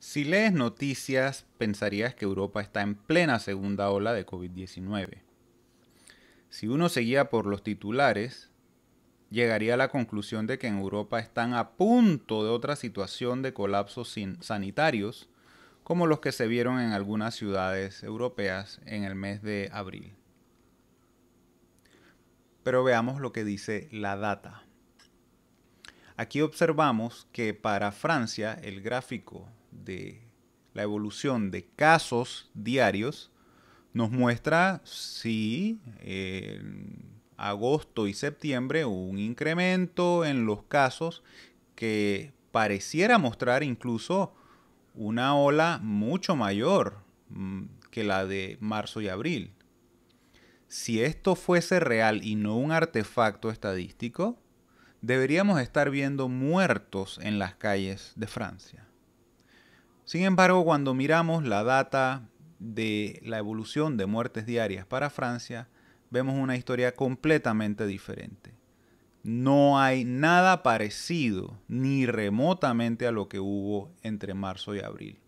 Si lees noticias, pensarías que Europa está en plena segunda ola de COVID-19. Si uno se guía por los titulares, llegaría a la conclusión de que en Europa están a punto de otra situación de colapsos sanitarios, como los que se vieron en algunas ciudades europeas en el mes de abril. Pero veamos lo que dice la data. Aquí observamos que para Francia el gráfico de la evolución de casos diarios nos muestra, sí, en agosto y septiembre un incremento en los casos que pareciera mostrar incluso una ola mucho mayor que la de marzo y abril. Si esto fuese real y no un artefacto estadístico, deberíamos estar viendo muertos en las calles de Francia. Sin embargo, cuando miramos la data de la evolución de muertes diarias para Francia, vemos una historia completamente diferente. No hay nada parecido ni remotamente a lo que hubo entre marzo y abril.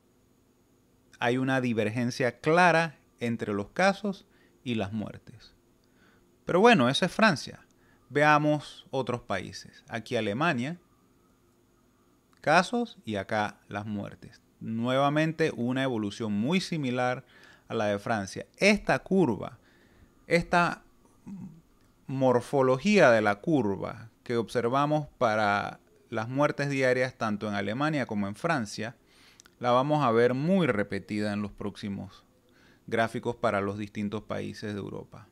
Hay una divergencia clara entre los casos y las muertes. Pero bueno, eso es Francia. Veamos otros países. Aquí Alemania, casos y acá las muertes. Nuevamente una evolución muy similar a la de Francia. Esta curva, esta morfología de la curva que observamos para las muertes diarias tanto en Alemania como en Francia, la vamos a ver muy repetida en los próximos gráficos para los distintos países de Europa.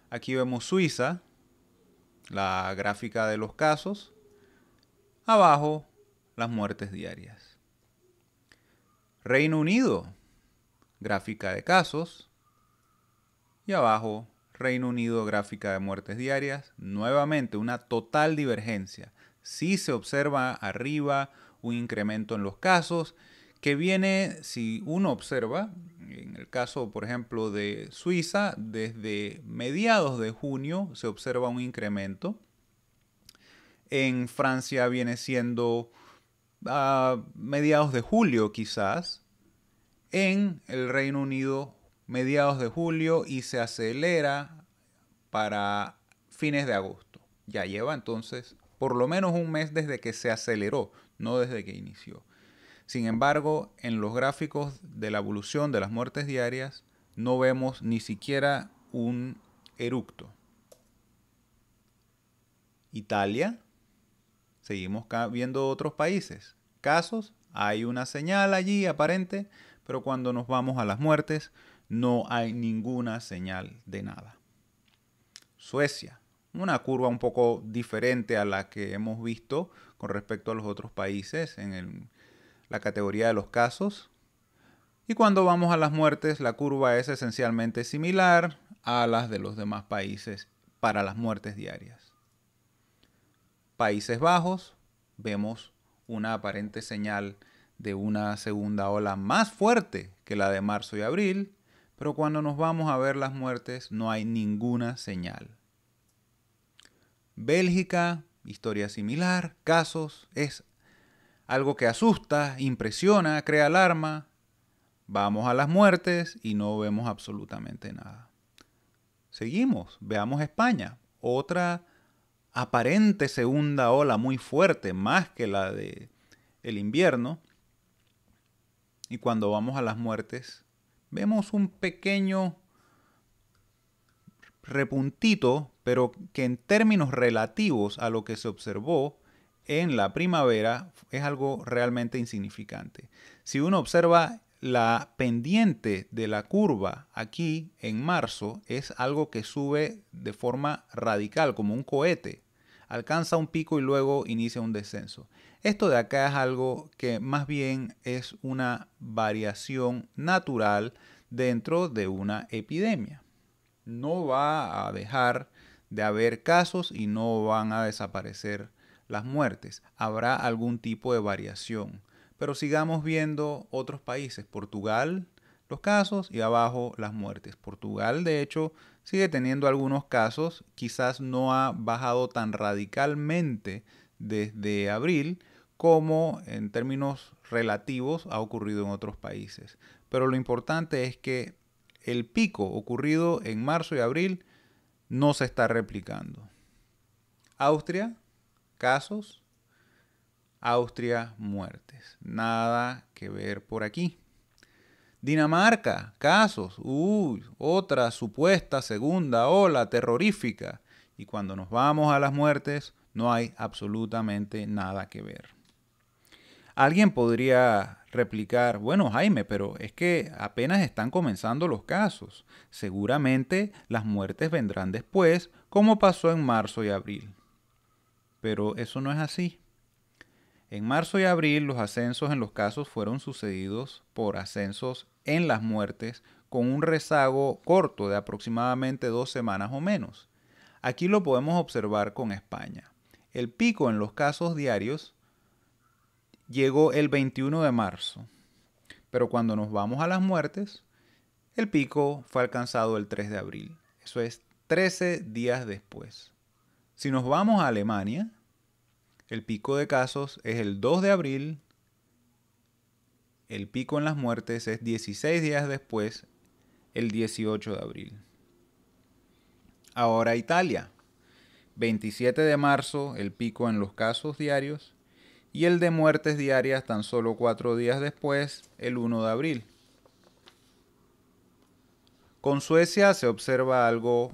Aquí vemos Suiza, la gráfica de los casos, abajo las muertes diarias. Reino Unido, gráfica de casos, y abajo Reino Unido, gráfica de muertes diarias. Nuevamente una total divergencia. Sí se observa arriba un incremento en los casos que viene, si uno observa, en el caso por ejemplo de Suiza, desde mediados de junio se observa un incremento. En Francia viene siendo a mediados de julio quizás. En el Reino Unido mediados de julio y se acelera para fines de agosto. Ya lleva entonces por lo menos un mes desde que se aceleró, no desde que inició. Sin embargo, en los gráficos de la evolución de las muertes diarias no vemos ni siquiera un eructo. Italia, seguimos viendo otros países. Casos, hay una señal allí aparente, pero cuando nos vamos a las muertes no hay ninguna señal de nada. Suecia, una curva un poco diferente a la que hemos visto con respecto a los otros países en la categoría de los casos. Y cuando vamos a las muertes, la curva es esencialmente similar a las de los demás países para las muertes diarias. Países Bajos, vemos una aparente señal de una segunda ola más fuerte que la de marzo y abril, pero cuando nos vamos a ver las muertes no hay ninguna señal. Bélgica, historia similar, casos, es algo que asusta, impresiona, crea alarma. Vamos a las muertes y no vemos absolutamente nada. Seguimos, veamos España, otra aparente segunda ola muy fuerte, más que la de el invierno. Y cuando vamos a las muertes, vemos un pequeño repuntito, pero que en términos relativos a lo que se observó en la primavera es algo realmente insignificante. Si uno observa la pendiente de la curva aquí en marzo, es algo que sube de forma radical, como un cohete. Alcanza un pico y luego inicia un descenso. Esto de acá es algo que más bien es una variación natural dentro de una epidemia. No va a dejar de haber casos y no van a desaparecer las muertes. Habrá algún tipo de variación. Pero sigamos viendo otros países. Portugal, los casos y abajo las muertes. Portugal, de hecho, sigue teniendo algunos casos. Quizás no ha bajado tan radicalmente desde abril como en términos relativos ha ocurrido en otros países. Pero lo importante es que el pico ocurrido en marzo y abril no se está replicando. Austria, casos. Austria, muertes. Nada que ver por aquí. Dinamarca, casos. Otra supuesta segunda ola terrorífica. Y cuando nos vamos a las muertes, no hay absolutamente nada que ver. Alguien podría replicar, bueno, Jaime, pero es que apenas están comenzando los casos. Seguramente las muertes vendrán después, como pasó en marzo y abril. Pero eso no es así. En marzo y abril los ascensos en los casos fueron sucedidos por ascensos en las muertes con un rezago corto de aproximadamente 2 semanas o menos. Aquí lo podemos observar con España. El pico en los casos diarios llegó el 21 de marzo, pero cuando nos vamos a las muertes, el pico fue alcanzado el 3 de abril. Eso es 13 días después. Si nos vamos a Alemania, el pico de casos es el 2 de abril, el pico en las muertes es 16 días después, el 18 de abril. Ahora Italia, 27 de marzo el pico en los casos diarios y el de muertes diarias tan solo 4 días después, el 1 de abril. Con Suecia se observa algo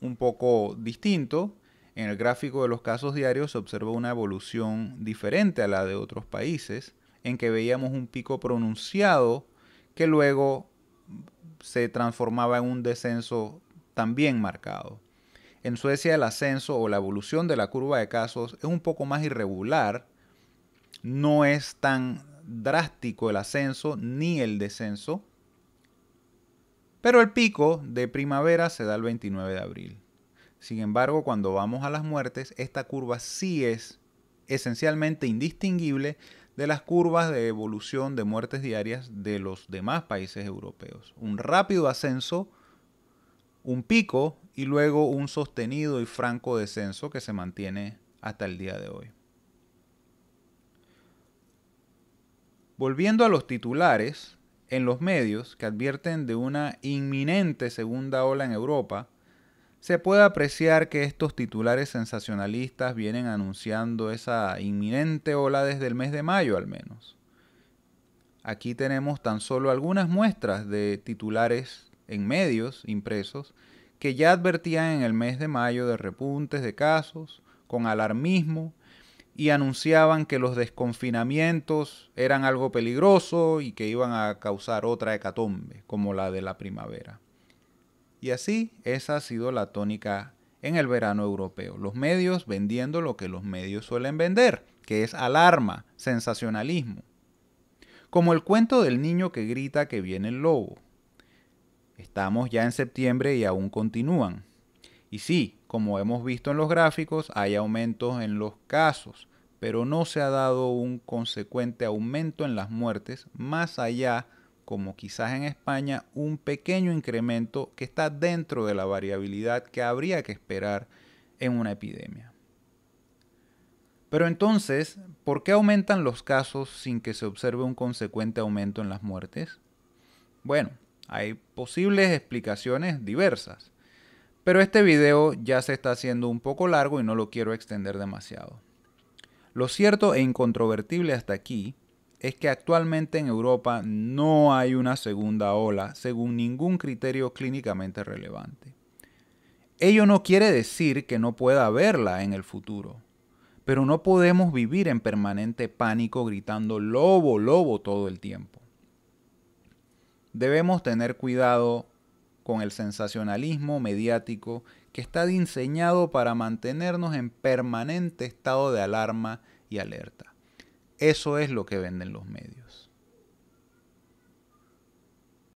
un poco distinto. En el gráfico de los casos diarios se observa una evolución diferente a la de otros países, en que veíamos un pico pronunciado que luego se transformaba en un descenso también marcado. En Suecia el ascenso o la evolución de la curva de casos es un poco más irregular, no es tan drástico el ascenso ni el descenso, pero el pico de primavera se da el 29 de abril. Sin embargo, cuando vamos a las muertes, esta curva sí es esencialmente indistinguible de las curvas de evolución de muertes diarias de los demás países europeos. Un rápido ascenso, un pico y luego un sostenido y franco descenso que se mantiene hasta el día de hoy. Volviendo a los titulares, en los medios que advierten de una inminente segunda ola en Europa, se puede apreciar que estos titulares sensacionalistas vienen anunciando esa inminente ola desde el mes de mayo al menos. Aquí tenemos tan solo algunas muestras de titulares en medios impresos que ya advertían en el mes de mayo de repuntes de casos, con alarmismo, y anunciaban que los desconfinamientos eran algo peligroso y que iban a causar otra hecatombe, como la de la primavera. Y así, esa ha sido la tónica en el verano europeo. Los medios vendiendo lo que los medios suelen vender, que es alarma, sensacionalismo. Como el cuento del niño que grita que viene el lobo. Estamos ya en septiembre y aún continúan. Y sí, como hemos visto en los gráficos, hay aumentos en los casos, pero no se ha dado un consecuente aumento en las muertes, más allá, como quizás en España, un pequeño incremento que está dentro de la variabilidad que habría que esperar en una epidemia. Pero entonces, ¿por qué aumentan los casos sin que se observe un consecuente aumento en las muertes? Bueno, hay posibles explicaciones diversas. Pero este video ya se está haciendo un poco largo y no lo quiero extender demasiado. Lo cierto e incontrovertible hasta aquí es que actualmente en Europa no hay una segunda ola según ningún criterio clínicamente relevante. Ello no quiere decir que no pueda haberla en el futuro, pero no podemos vivir en permanente pánico gritando lobo, lobo todo el tiempo. Debemos tener cuidado con el sensacionalismo mediático que está diseñado para mantenernos en permanente estado de alarma y alerta. Eso es lo que venden los medios.